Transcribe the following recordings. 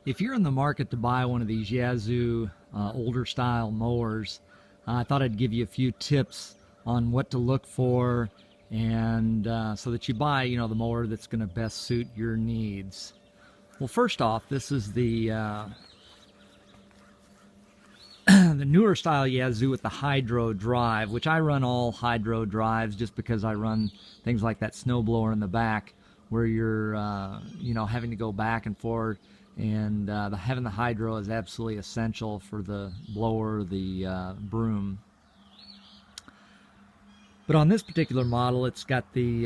If you're in the market to buy one of these Yazoo older style mowers, I thought I'd give you a few tips on what to look for, and so that you buy, you know, the mower that's going to best suit your needs. Well, first off, this is the the newer style Yazoo with the hydro drive, which I run all hydro drives just because I run things like that snowblower in the back, where you're you know, having to go back and forth, and having the hydro is absolutely essential for the blower, the broom. But on this particular model, it's got the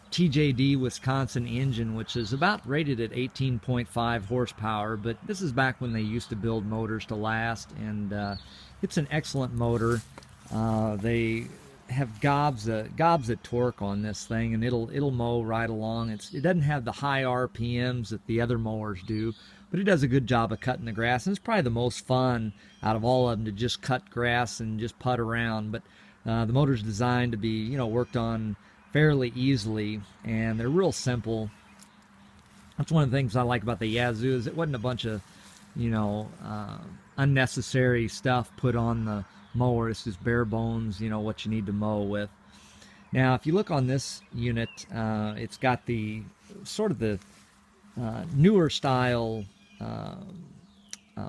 TJD Wisconsin engine, which is about rated at 18.5 horsepower. But this is back when they used to build motors to last, and it's an excellent motor. They have gobs of torque on this thing, and it'll mow right along. It doesn't have the high RPMs that the other mowers do, but it does a good job of cutting the grass. And it's probably the most fun out of all of them to just cut grass and just putt around. But the motor's designed to be, you know, worked on fairly easily, and they're real simple. That's one of the things I like about the Yazoo, is it wasn't a bunch of, you know, unnecessary stuff put on the mower. It's just bare bones, you know, what you need to mow with. Now, if you look on this unit, it's got the sort of the newer style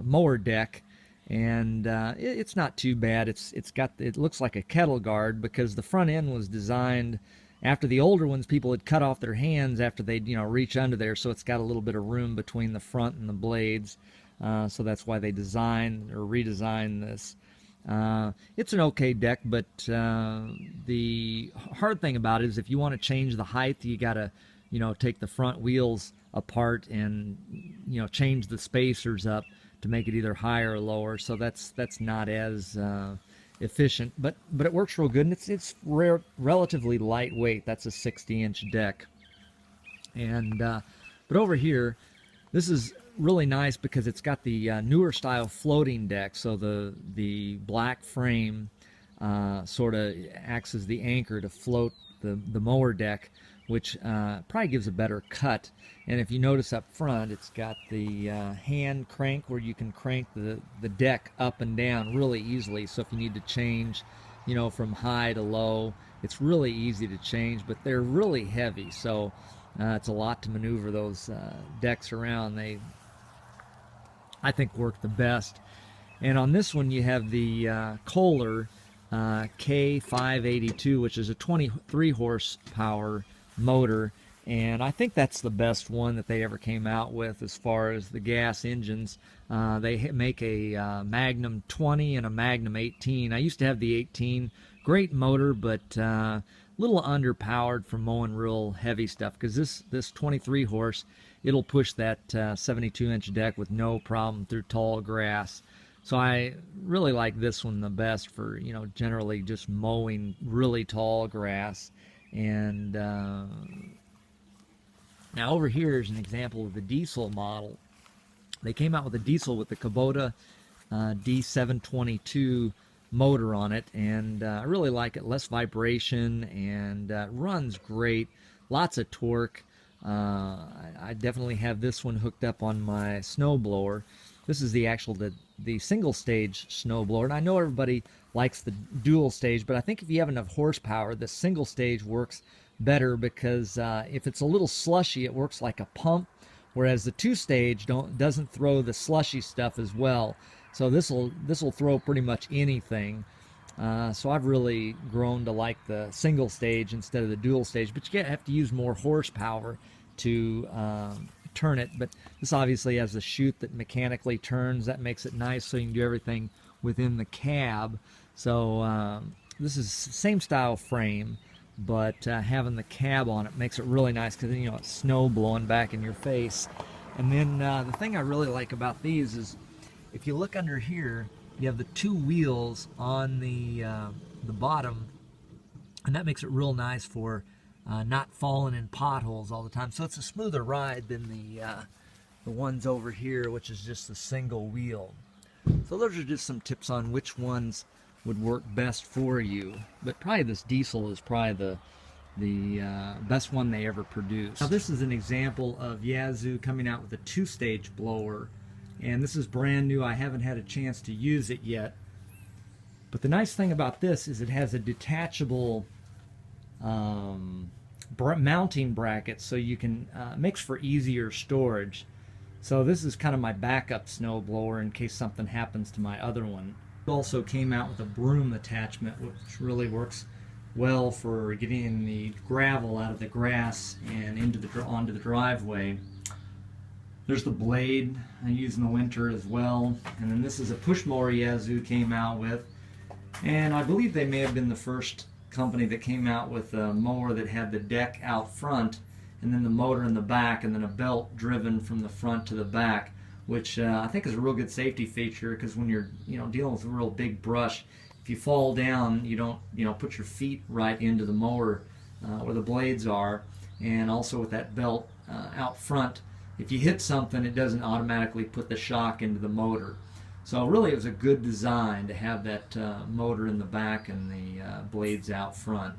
mower deck. And it's not too bad. It looks like a kettle guard, because the front end was designed after the older ones. People had cut off their hands after they'd, you know, reach under there, so it's got a little bit of room between the front and the blades. So that's why they designed or redesigned this. It's an okay deck, but the hard thing about it is if you want to change the height, you got to, you know, take the front wheels apart and, you know, change the spacers up to make it either higher or lower. So that's not as efficient, but it works real good, and it's relatively lightweight. That's a 60-inch deck. And but over here, this is really nice because it's got the newer style floating deck. So the black frame sort of acts as the anchor to float the mower deck, which probably gives a better cut. And if you notice up front, it's got the hand crank where you can crank the deck up and down really easily. So if you need to change, you know, from high to low, it's really easy to change, but they're really heavy. So it's a lot to maneuver those decks around. They, I think, work the best. And on this one, you have the Kohler K582, which is a 23 horsepower motor, and I think that's the best one that they ever came out with as far as the gas engines. They make a Magnum 20 and a Magnum 18. I used to have the 18. Great motor, but a little underpowered for mowing real heavy stuff, because this 23 horse, it'll push that 72-inch deck with no problem through tall grass. So I really like this one the best for, you know, generally just mowing really tall grass. And now over here is an example of the diesel model. They came out with a diesel with the Kubota D722 motor on it, and I really like it. Less vibration, and runs great. Lots of torque. I definitely have this one hooked up on my snowblower. This is the single stage snowblower, and I know everybody likes the dual stage, but I think if you have enough horsepower, the single stage works better, because if it's a little slushy, it works like a pump, whereas the two stage doesn't throw the slushy stuff as well. So this will throw pretty much anything. So I've really grown to like the single stage instead of the dual stage, but you have to use more horsepower to turn it. But this obviously has a chute that mechanically turns. That makes it nice, so you can do everything within the cab. So this is same style frame, but having the cab on it makes it really nice, because, you know, it's snow blowing back in your face. And then the thing I really like about these is, if you look under here, you have the two wheels on the bottom, and that makes it real nice for not falling in potholes all the time. So it's a smoother ride than the ones over here, which is just a single wheel. So those are just some tips on which ones would work best for you. But probably this diesel is probably the best one they ever produced. Now this is an example of Yazoo coming out with a two-stage blower And this is brand new. I haven't had a chance to use it yet. But the nice thing about this is it has a detachable mounting bracket, so you can makes for easier storage. So this is kind of my backup snowblower in case something happens to my other one. It also came out with a broom attachment, which really works well for getting the gravel out of the grass and onto the driveway. There's the blade I use in the winter as well. And then this is a push mower Yazoo came out with. And I believe they may have been the first company that came out with a mower that had the deck out front and then the motor in the back and then a belt driven from the front to the back, which I think is a real good safety feature, because when you're dealing with a real big brush, if you fall down, you don't put your feet right into the mower where the blades are. And also with that belt out front, if you hit something, it doesn't automatically put the shock into the motor. So really it was a good design to have that motor in the back and the blades out front.